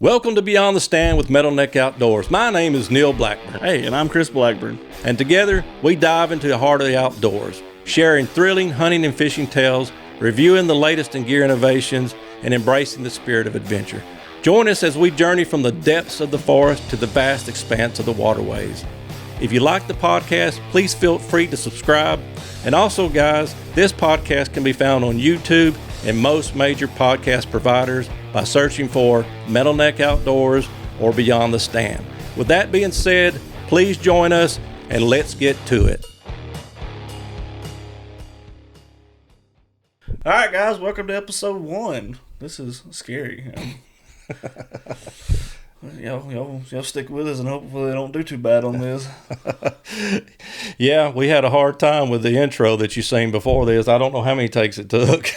Welcome to Beyond the Stand with Metal Neck Outdoors. My name is Neal Blackburn. Hey, and I'm Chris Blackburn. And together, we dive into the heart of the outdoors, sharing thrilling hunting and fishing tales, reviewing the latest in gear innovations, and embracing the spirit of adventure. Join us as we journey from the depths of the forest to the vast expanse of the waterways. If you like the podcast, please feel free to subscribe. And also, guys, this podcast can be found on YouTube and most major podcast providers by searching for Metal Neck Outdoors or Beyond the Stand. With that being said, please join us and let's get to it. All right, guys, welcome to episode 1. This is scary. Y'all stick with us and hopefully they don't do too bad on this. Yeah, we had a hard time with the intro that you seen before this. I don't know how many takes it took.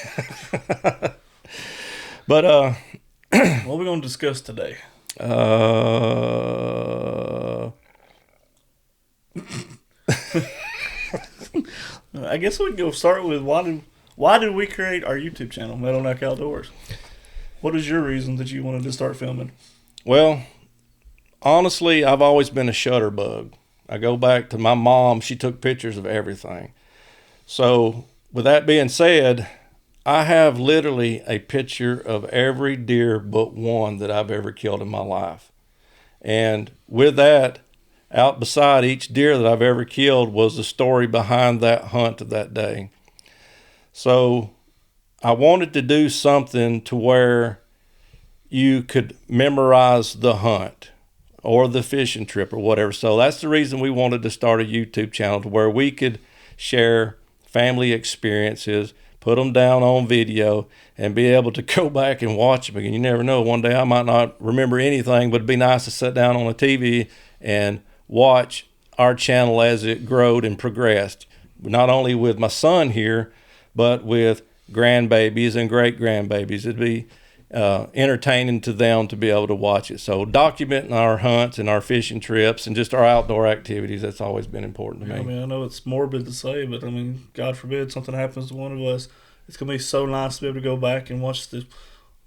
But what are we going to discuss today? I guess we can go start with why did we create our YouTube channel, Metal Neck Outdoors? What is your reason that you wanted to start filming? Well, honestly, I've always been a shutter bug. I go back to my mom. She took pictures of everything. So with that being said, I have literally a picture of every deer but one that I've ever killed in my life. And with that, out beside each deer that I've ever killed was the story behind that hunt of that day. So I wanted to do something to where you could memorize the hunt or the fishing trip or whatever. So that's the reason we wanted to start a YouTube channel, to where we could share family experiences, put them down on video, and be able to go back and watch them again. You never know. One day I might not remember anything, but it'd be nice to sit down on a TV and watch our channel as it growed and progressed, not only with my son here, but with grandbabies and great-grandbabies. It'd be entertaining to them to be able to watch it. So documenting our hunts and our fishing trips and just our outdoor activities, that's always been important to me. I mean, I know it's morbid to say, but I mean, God forbid something happens to one of us. It's going to be so nice to be able to go back and watch the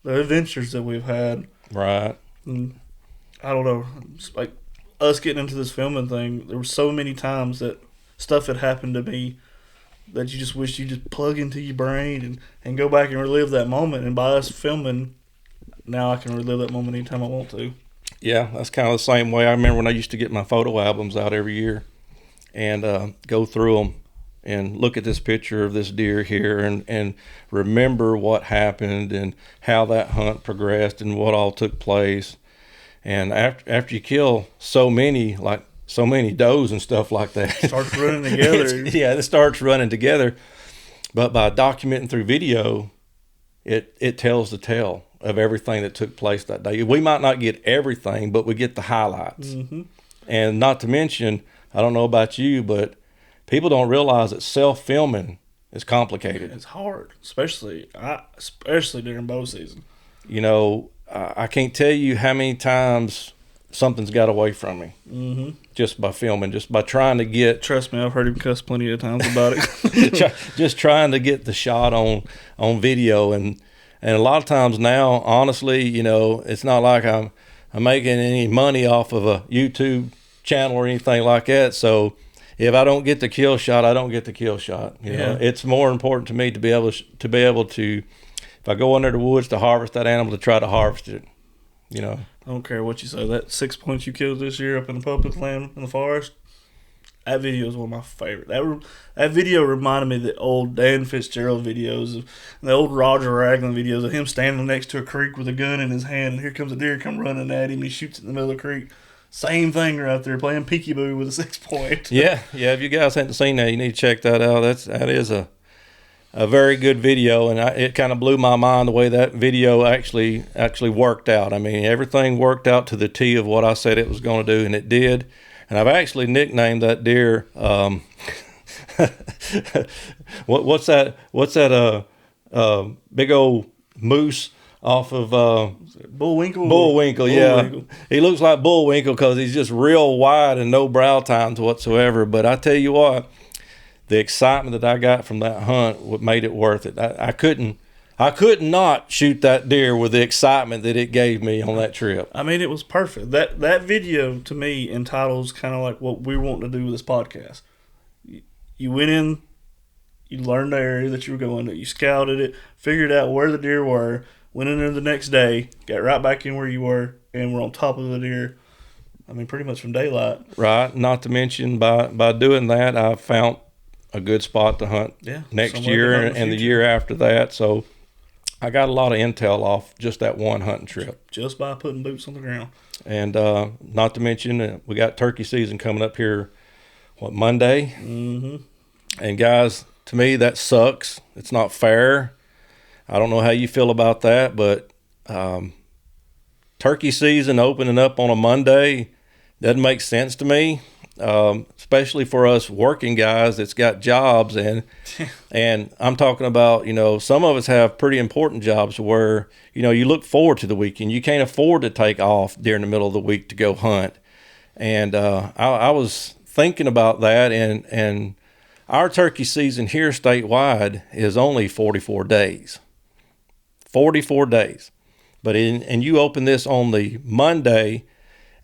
adventures that we've had. Right. And I don't know, it's like us getting into this filming thing, there were so many times that stuff had happened to me that you just wish you just plug into your brain and go back and relive that moment. And by us filming, now I can relive that moment anytime I want to. Yeah, that's kind of the same way. I remember when I used to get my photo albums out every year and go through them and look at this picture of this deer here and remember what happened and how that hunt progressed and what all took place. And after you kill so many does and stuff like that, it starts running together. It starts running together. But by documenting through video, it tells the tale of everything that took place that day. We might not get everything, but we get the highlights. Mm-hmm. And not to mention, I don't know about you, but people don't realize that self-filming is complicated. It's hard, especially during bow season. You know, I can't tell you how many times something's got away from me. Mm-hmm. Just by filming, just by trying to get... Trust me, I've heard him cuss plenty of times about it. Just trying to get the shot on video. And a lot of times now, honestly, you know, it's not like I'm making any money off of a YouTube channel or anything like that. So if I don't get the kill shot, I don't get the kill shot. You know, it's more important to me to be able to, if I go under the woods to harvest that animal, to try to harvest it. You know, I don't care what you say. That 6 points you killed this year up in the public land in the forest, that video is one of my favorites. That video reminded me of the old Dan Fitzgerald videos, of the old Roger Ragland videos of him standing next to a creek with a gun in his hand, and here comes a deer come running at him. He shoots it in the middle of the creek. Same thing right there, playing peekaboo with a 6 point. Yeah. If you guys haven't seen that, you need to check that out. That is a very good video, and it kind of blew my mind the way that video actually worked out. I mean, everything worked out to the T of what I said it was going to do, and it did. And I've actually nicknamed that deer. What's that? Big old moose off of Bullwinkle. Bullwinkle, yeah. Bullwinkle. He looks like Bullwinkle because he's just real wide and no brow tines whatsoever. But I tell you what, the excitement that I got from that hunt made it worth it. I couldn't I could not shoot that deer with the excitement that it gave me on that trip. I mean, it was perfect. That video to me entitles kind of like what we want to do with this podcast. You went in, you learned the area that you were going to, you scouted it, figured out where the deer were, went in there the next day, got right back in where you were, and were on top of the deer. I mean, pretty much from daylight. Right. Not to mention by doing that, I found a good spot to hunt next year and the year after that. So I got a lot of intel off just that one hunting trip. Just by putting boots on the ground. And not to mention, we got turkey season coming up here, Monday? Mm-hmm. And guys, to me, that sucks. It's not fair. I don't know how you feel about that, but turkey season opening up on a Monday doesn't make sense to me, especially for us working guys that's got jobs. And I'm talking about, some of us have pretty important jobs where, you look forward to the weekend. You can't afford to take off during the middle of the week to go hunt. And I was thinking about that, and our turkey season here statewide is only 44 days. 44 days. But and you open this on the Monday,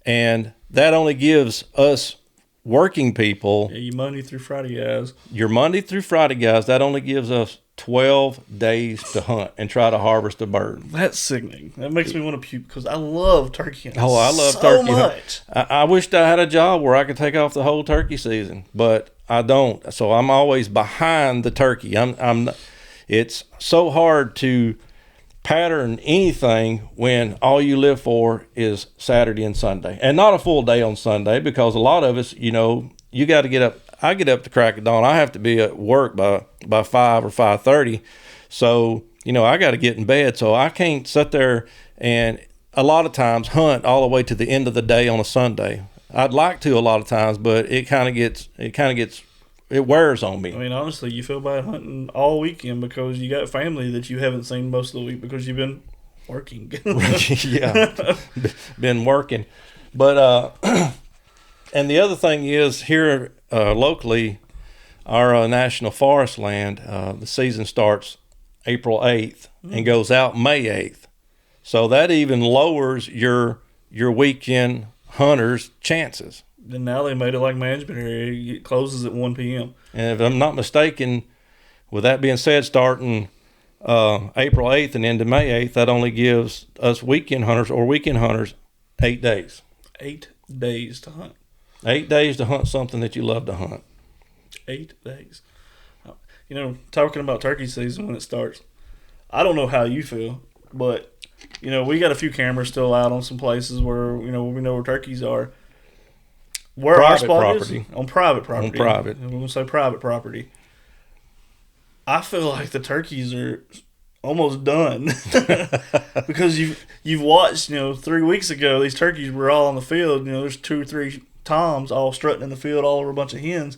and that only gives us working people. Yeah, your Monday through Friday guys. Your Monday through Friday guys, that only gives us 12 days to hunt and try to harvest a bird. That's sickening. That makes me want to puke because I love turkey hunting. Oh, I love so turkey much. I wished I had a job where I could take off the whole turkey season, but I don't. So I'm always behind the turkey. It's so hard to pattern anything when all you live for is Saturday and Sunday, and not a full day on Sunday, because a lot of us, you got to get up. I get up to crack of dawn. I have to be at work by 5 or 5:30. So, I got to get in bed. So I can't sit there and a lot of times hunt all the way to the end of the day on a Sunday. I'd like to a lot of times, but it wears on me. I mean, honestly, you feel bad hunting all weekend because you got family that you haven't seen most of the week because you've been working. Yeah, been working. But and the other thing is here locally, our national forest land, the season starts April 8th and goes out May 8th. So that even lowers your weekend hunters' chances. And now they made it like management area. It closes at 1 p.m. And if I'm not mistaken, with that being said, starting April 8th and into May 8th, that only gives us weekend hunters 8 days. 8 days to hunt. 8 days to hunt something that you love to hunt. 8 days. Talking about turkey season when it starts, I don't know how you feel, but, we got a few cameras still out on some places where, we know where turkeys are. Where our spot is on private property. On private. We're going to say private property. I feel like the turkeys are almost done because you've watched, 3 weeks ago, these turkeys were all on the field. There's 2 or 3 toms all strutting in the field all over a bunch of hens.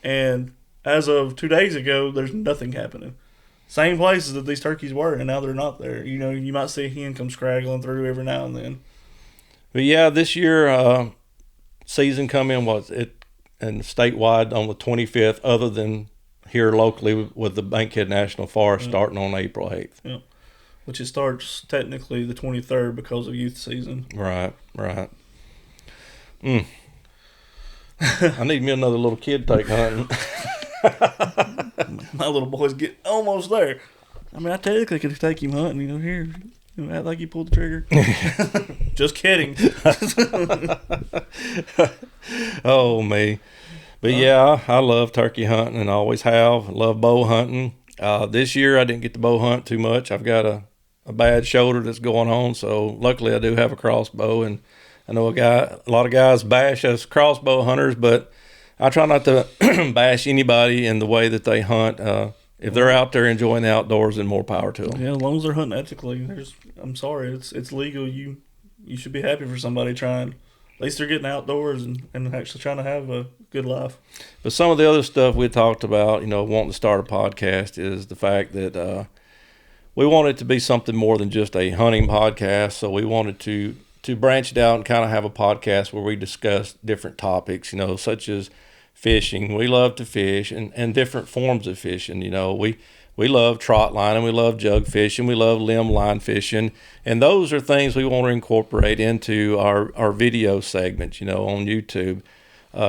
And as of 2 days ago, there's nothing happening. Same places that these turkeys were, and now they're not there. You might see a hen come scraggling through every now and then. But yeah, this year, season come in and statewide on the 25th, other than here locally with the Bankhead National Forest starting on April 8th. Yeah, which it starts technically the 23rd because of youth season. Right. I need me another little kid to take hunting. My little boy's get almost there. I mean, I technically could take him hunting. Here, act like you pulled the trigger. Just kidding. Oh, me. But yeah, I love turkey hunting and always have. I love bow hunting. This year I didn't get to bow hunt too much. I've got a bad shoulder that's going on, so luckily I do have a crossbow. And I know a lot of guys bash us crossbow hunters, but I try not to bash anybody in the way that they hunt. If they're out there enjoying the outdoors, then more power to them. Yeah, as long as they're hunting ethically. I'm sorry, it's legal. You should be happy for somebody trying. At least they're getting outdoors and actually trying to have a good life. But some of the other stuff we talked about, wanting to start a podcast, is the fact that we want it to be something more than just a hunting podcast. So we wanted to branch it out and kind of have a podcast where we discuss different topics, such as fishing. We love to fish and different forms of fishing. we love trot lining, we love jug fishing, we love limb line fishing, and those are things we want to incorporate into our video segments, on YouTube.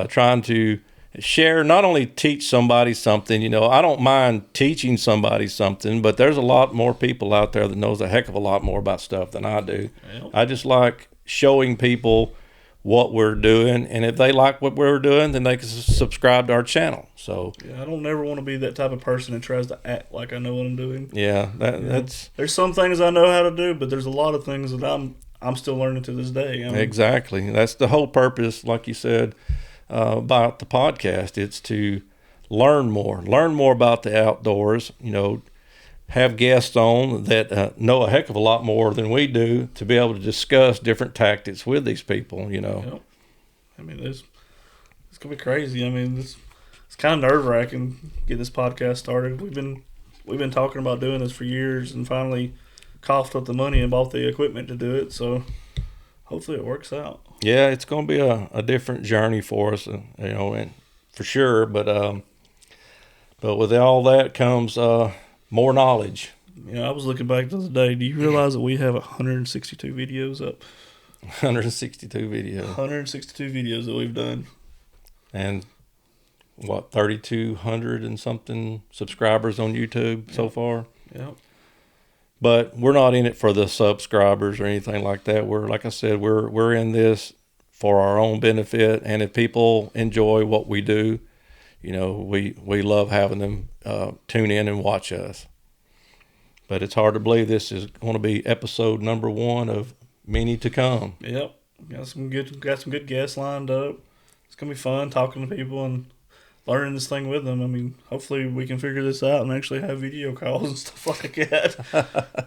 Trying to share, not only teach somebody something, I don't mind teaching somebody something, but there's a lot more people out there that knows a heck of a lot more about stuff than I do. Yep. I just like showing people what we're doing, and if they like what we're doing, then they can subscribe to our channel. So yeah, I don't never want to be that type of person that tries to act like I know what I'm doing. yeah, that's there's some things I know how to do, but there's a lot of things that I'm still learning to this day. Exactly. That's the whole purpose, like you said, about the podcast. It's to learn more about the outdoors. Have guests on that know a heck of a lot more than we do, to be able to discuss different tactics with these people. Yep. I mean, it's gonna be crazy. I mean, it's kind of nerve wracking get this podcast started. We've been talking about doing this for years, and finally coughed up the money and bought the equipment to do it. So hopefully it works out. Yeah, it's gonna be a different journey for us, and for sure. But with all that comes more knowledge. I was looking back the other day. Do you realize that we have 162 videos up? 162 videos. 162 videos that we've done. And 3,200 and something subscribers on YouTube so far. Yep. But we're not in it for the subscribers or anything like that. Like I said, we're in this for our own benefit. And if people enjoy what we do, we love having them tune in and watch us. But it's hard to believe this is going to be episode number 1 of many to come. Yep, got some good guests lined up. It's gonna be fun talking to people and learning this thing with them. I mean, hopefully we can figure this out and actually have video calls and stuff like that.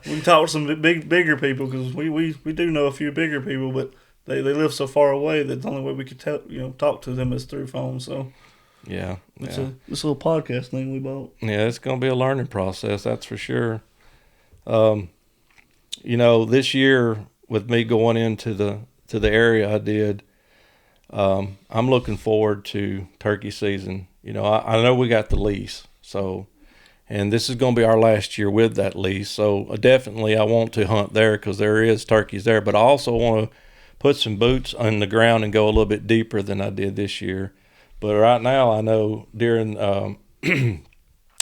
We can talk to some bigger people, because we do know a few bigger people, but they live so far away that the only way we could talk to them is through phone. So. Yeah. It's this little podcast thing we bought. Yeah, it's going to be a learning process, that's for sure. This year with me going into the area I did, I'm looking forward to turkey season. I know we got the lease, and this is going to be our last year with that lease. So definitely I want to hunt there, because there is turkeys there, but I also want to put some boots on the ground and go a little bit deeper than I did this year. But right now, I know during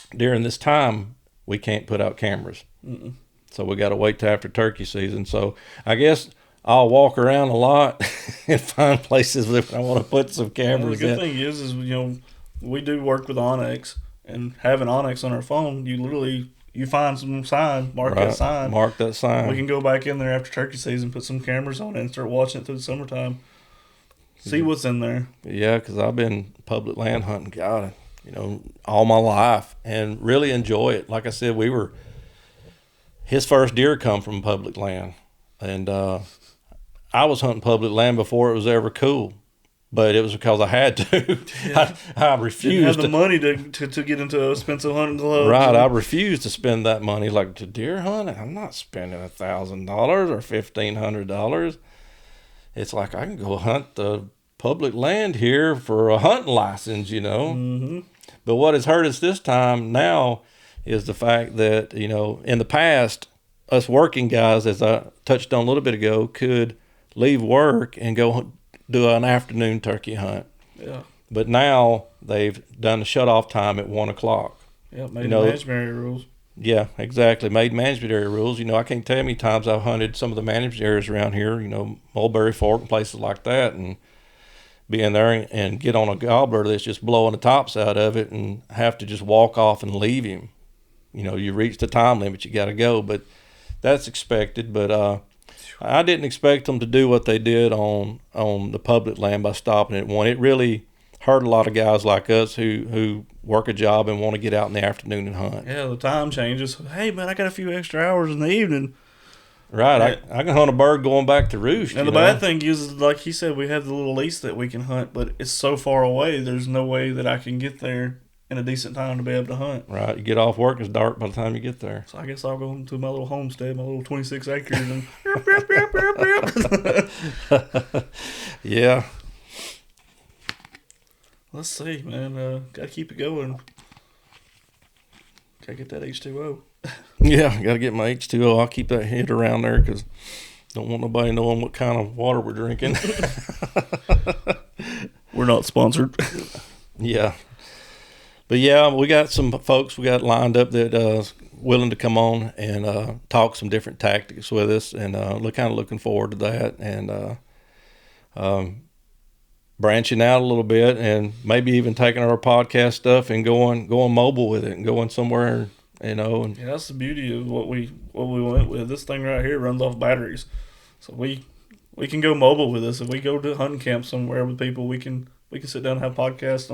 this time, we can't put out cameras. Mm-mm. So we got to wait till after turkey season. So I guess I'll walk around a lot and find places that I want to put some cameras in. The good thing is we do work with Onyx, and having Onyx on our phone, you find some sign, mark that sign. Mark that sign. We can go back in there after turkey season, put some cameras on it, and start watching it through the summertime. See what's in there. Yeah, because I've been public land hunting, God, all my life, and really enjoy it. Like I said, his first deer come from public land, and I was hunting public land before it was ever cool, but it was because I had to. Yeah. I refused. Didn't have the money to get into expensive hunting gloves. Right, I refused to spend that money. Like, to deer hunt, I'm not spending $1,000 or $1,500. It's like I can go hunt the public land here for a hunting license, Mm-hmm. But what has hurt us this time now is the fact that, in the past, us working guys, as I touched on a little bit ago, could leave work and go do an afternoon turkey hunt. Yeah. But now they've done the shut-off time at 1 o'clock. Yeah, made management area rules. Yeah, exactly. Made management area rules. I can't tell you how many times I've hunted some of the management areas around here, Mulberry Fork and places like that, and being there and get on a gobbler that's just blowing the tops out of it and have to just walk off and leave him. You reach the time limit, you got to go. But that's expected. But I didn't expect them to do what they did on the public land by stopping at 1. It really hurt a lot of guys like us who work a job and want to get out in the afternoon and hunt. Yeah, the time changes. Hey, man, I got a few extra hours in the evening. Right, I can hunt a bird going back to roost. And the bad thing is, like he said, we have the little lease that we can hunt, but it's so far away, there's no way that I can get there in a decent time to be able to hunt. Right, you get off work, it's dark by the time you get there. So I guess I'll go to my little homestead, my little 26 acres, and yeah. Let's see, man. Gotta keep it going. Gotta get that H2O. Yeah, got to get my H2O. I'll keep that head around there because don't want nobody knowing what kind of water we're drinking. We're not sponsored. Yeah. But yeah, we got some folks we got lined up that willing to come on and talk some different tactics with us, and kind of looking forward to that, and branching out a little bit, and maybe even taking our podcast stuff and going mobile with it and going somewhere, And yeah, that's the beauty of what we went with. This thing right here runs off batteries, so we can go mobile with this. If we go to hunting camp somewhere with people, we can sit down and have podcasts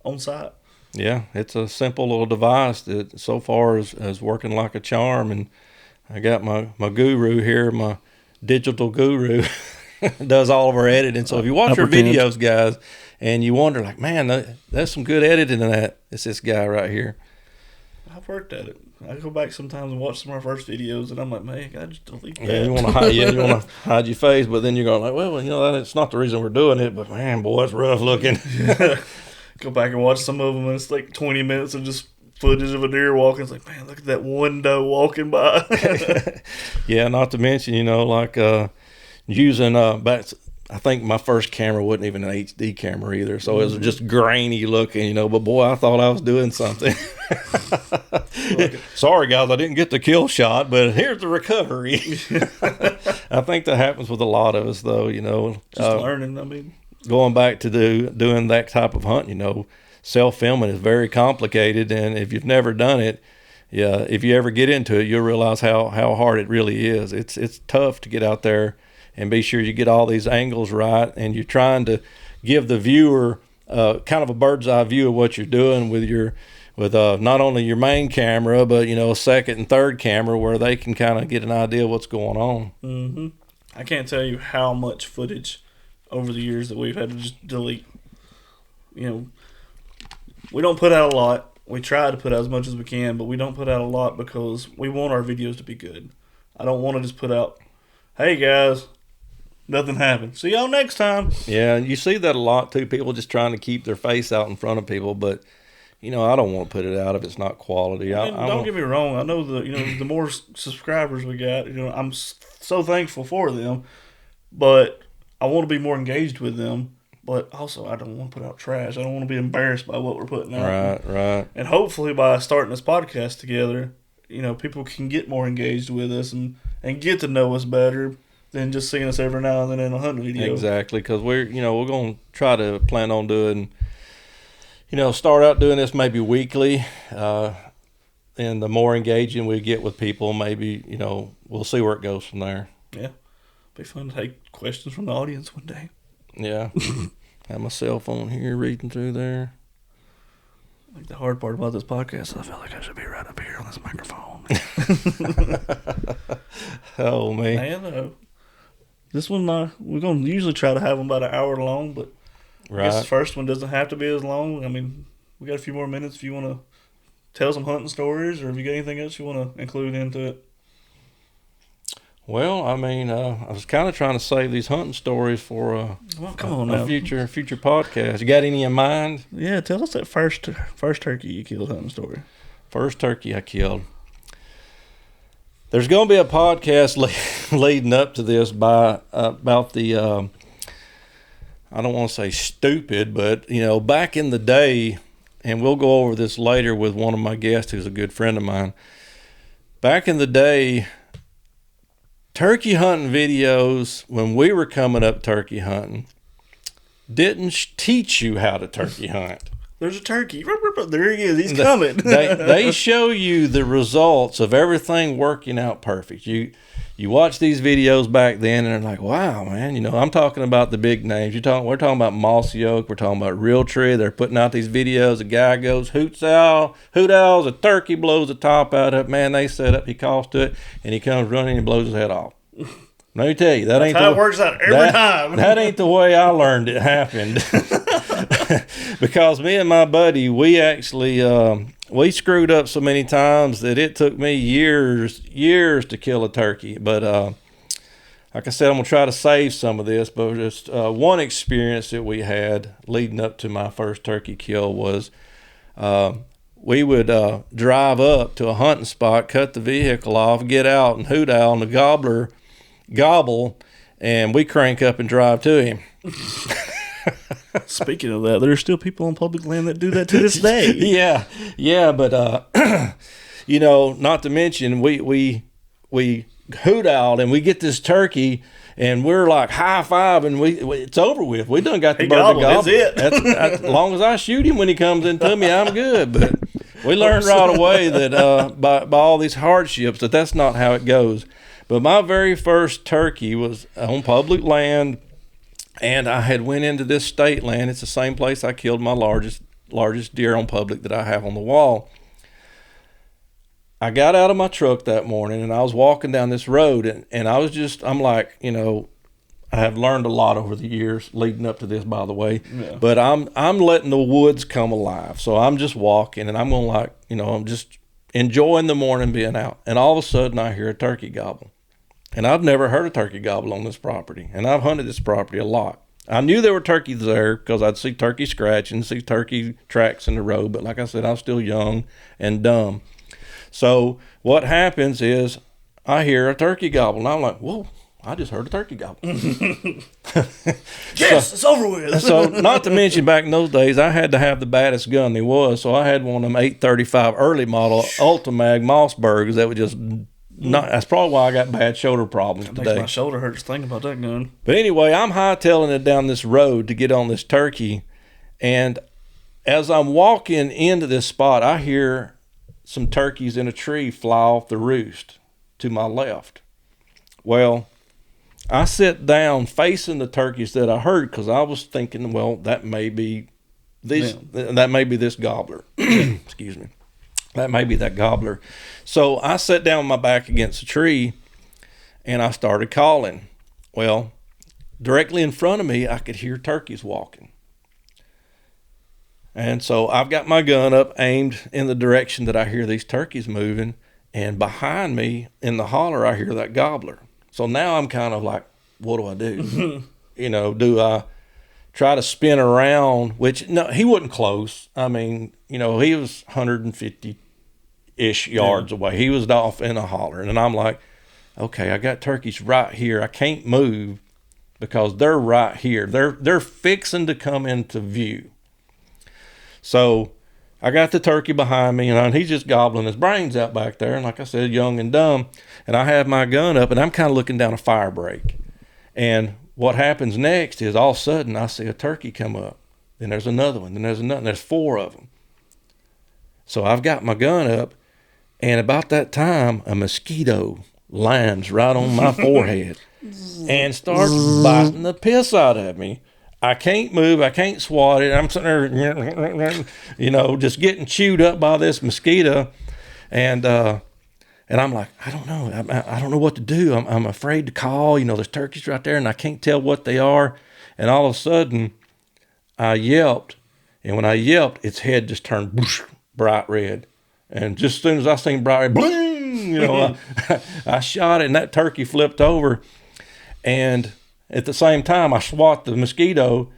on site. Yeah, it's a simple little device that so far is working like a charm. And I got my guru here, my digital guru, does all of our editing. So if you watch our videos, guys, and you wonder, like, man, that's some good editing in that, it's this guy right here. I've worked at it. I go back sometimes and watch some of our first videos, and I'm like, man, I just delete that. Yeah, you want to hide your face, but then you're going like, well, that's not the reason we're doing it. But man, boy, it's rough looking. Go back and watch some of them, and it's like 20 minutes of just footage of a deer walking. It's like, man, look at that one doe walking by. Yeah, not to mention, using back. I think my first camera wasn't even an HD camera either, so it was just grainy looking, But boy, I thought I was doing something. Sorry, guys, I didn't get the kill shot, but here's the recovery. I think that happens with a lot of us, though. Just learning. Going back to doing that type of hunt, self-filming is very complicated, and if you've never done it, yeah, if you ever get into it, you'll realize how hard it really is. It's tough to get out there and be sure you get all these angles right, and you're trying to give the viewer kind of a bird's eye view of what you're doing with not only your main camera, but a second and third camera where they can kind of get an idea of what's going on. Mm-hmm. I can't tell you how much footage over the years that we've had to just delete. We don't put out a lot. We try to put out as much as we can, but we don't put out a lot because we want our videos to be good. I don't want to just put out, hey guys, nothing happened. See y'all next time. Yeah, you see that a lot too. People just trying to keep their face out in front of people, but I don't want to put it out if it's not quality. Don't get me wrong. I know the more subscribers we got, I'm so thankful for them, but I want to be more engaged with them. But also, I don't want to put out trash. I don't want to be embarrassed by what we're putting out. Right. And hopefully, by starting this podcast together, people can get more engaged with us and get to know us better than just seeing us every now and then in a hunting video. Exactly, because we're going to try to plan on doing, start out doing this maybe weekly, and the more engaging we get with people, maybe, we'll see where it goes from there. Yeah, be fun to take questions from the audience one day. Yeah, have my cell phone here reading through there. I think the hard part about this podcast, I feel like I should be right up here on this microphone. Oh, man. Man, this one, we're going to usually try to have them about an hour long, but right. I guess the first one doesn't have to be as long. I mean, we got a few more minutes if you want to tell some hunting stories, or if you got anything else you want to include into it. Well, I was kind of trying to save these hunting stories for a future podcast. You got any in mind? Yeah, tell us that first turkey you killed hunting story. First turkey I killed. There's going to be a podcast leading up to this about the, I don't want to say stupid, but, back in the day, and we'll go over this later with one of my guests who's a good friend of mine. Back in the day, turkey hunting videos, when we were coming up turkey hunting, didn't teach you how to turkey hunt. There's a turkey. There he is. He's coming. They show you the results of everything working out perfect. You watch these videos back then, and they're like, wow, man. I'm talking about the big names. We're talking about Mossy Oak. We're talking about Realtree. They're putting out these videos. A guy goes, hoot owls, a turkey blows the top out of it. Man, they set up. He calls to it, and he comes running and blows his head off. Let me tell you, that's how it works out every time. That ain't the way I learned it happened. Because me and my buddy, we actually we screwed up so many times that it took me years to kill a turkey. But like I said, I'm gonna try to save some of this. But just one experience that we had leading up to my first turkey kill was we would drive up to a hunting spot, cut the vehicle off, get out and hoot owl, and the gobbler gobble, and we crank up and drive to him. Speaking of that, there are still people on public land that do that to this day. yeah, but you know, not to mention we hoot out and we get this turkey and we're like high five and we it's over with. We done got the bird to gobble. That's it. That's, as long as I shoot him when he comes into me, I'm good. But we learned right away that by all these hardships that's not how it goes. But my very first turkey was on public land, and I had went into this state land. It's the same place I killed my largest deer on public that I have on the wall. I got out of my truck that morning and I was walking down this road and I'm like, you know, I have learned a lot over the years leading up to this, by the way, but I'm letting the woods come alive. So I'm just walking and I'm going to like, you know, I'm just enjoying the morning being out. And all of a sudden I hear a turkey gobble, and I've never heard a turkey gobble on this property. And I've hunted this property a lot. I knew there were turkeys there because I'd see turkey scratching, see turkey tracks in the road. But like I said, I was still young and dumb. So what happens is I hear a turkey gobble, and I'm like, whoa, I just heard a turkey gobble. Yes, it's over with. So not to mention back in those days, I had to have the baddest gun there was. So I had one of them 835 early model Ultimag Mossbergs that would just not. That's probably why I got bad shoulder problems today. Makes my shoulder hurt just thinking about that gun. But anyway, I'm hightailing it down this road to get on this turkey, and as I'm walking into this spot, I hear some turkeys in a tree fly off the roost to my left. Well, I sit down facing the turkeys that I heard because I was thinking, well, that may be this gobbler. Excuse me. That may be that gobbler. So I sat down with my back against a tree and I started calling. Well, directly in front of me, I could hear turkeys walking. And so I've got my gun up, aimed in the direction that I hear these turkeys moving. And behind me in the holler, I hear that gobbler. So now I'm kind of like, what do I do? You know, do I try to spin around? Which, no, he wasn't close. I mean, you know, he was 150-ish yards away. He was off in a holler. And I'm like, okay, I got turkeys right here. I can't move because they're right here. They're fixing to come into view. So I got the turkey behind me, and he's just gobbling his brains out back there. And like I said, young and dumb. And I have my gun up, and I'm kind of looking down a fire break. And what happens next is all of a sudden I see a turkey come up. Then there's another one. Then there's another. And there's 4 of them. So I've got my gun up, and about that time, a mosquito lands right on my forehead and starts biting the piss out of me. I can't move. I can't swat it. I'm sitting there, you know, just getting chewed up by this mosquito. And I'm like, I don't know. I don't know what to do. I'm afraid to call. You know, there's turkeys right there, and I can't tell what they are. And all of a sudden, I yelped. And when I yelped, its head just turned whoosh, bright red. And just as soon as I seen bright red, bling, you know, I shot it, and that turkey flipped over. And at the same time, I swat the mosquito,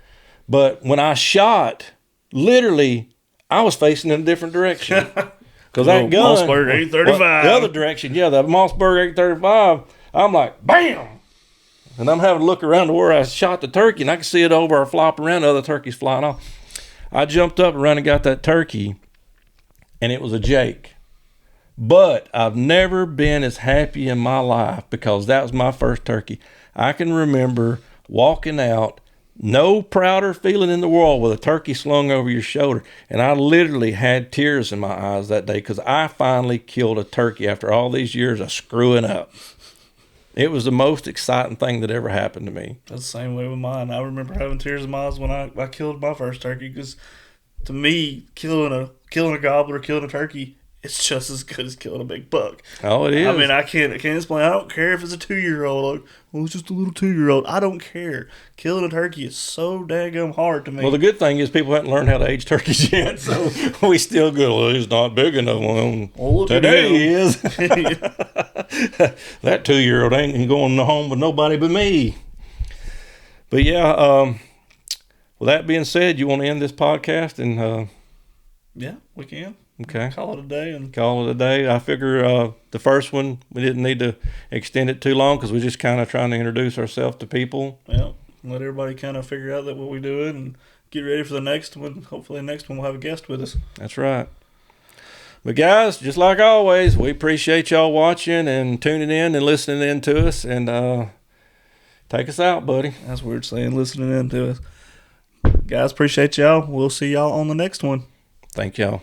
but when I shot, literally, I was facing in a different direction. Because that gun, Mossberg 835. Well, the other direction, yeah, the Mossberg 835, I'm like, bam! And I'm having to look around to where I shot the turkey, and I can see it over or flop around, the other turkeys flying off. I jumped up and ran and got that turkey, and it was a Jake. But I've never been as happy in my life because that was my first turkey. I can remember walking out, no prouder feeling in the world with a turkey slung over your shoulder. And I literally had tears in my eyes that day because I finally killed a turkey after all these years of screwing up. It was the most exciting thing that ever happened to me. That's the same way with mine. I remember having tears in my eyes when I killed my first turkey because to me, killing a gobbler, killing a turkey, it's just as good as killing a big buck. Oh, it is. I mean, I can't explain. I don't care if it's a 2-year-old. Like, well, it's just a little 2-year-old. I don't care. Killing a turkey is so daggum hard to me. Well, the good thing is people haven't learned how to age turkeys yet, so we still go, well, he's not big enough. Well, today he is. That 2-year-old ain't going home with nobody but me. But yeah, with that being said, you want to end this podcast? And yeah, we can. Okay. Call it a day. And Call it a day. I figure the first one, we didn't need to extend it too long because we're just kind of trying to introduce ourselves to people. yeah, let everybody kind of figure out that what we're doing and get ready for the next one. Hopefully, the next one we'll have a guest with us. That's right. But guys, just like always, we appreciate y'all watching and tuning in and listening in to us. And take us out, buddy. That's weird saying listening in to us. Guys, appreciate y'all. We'll see y'all on the next one. Thank y'all.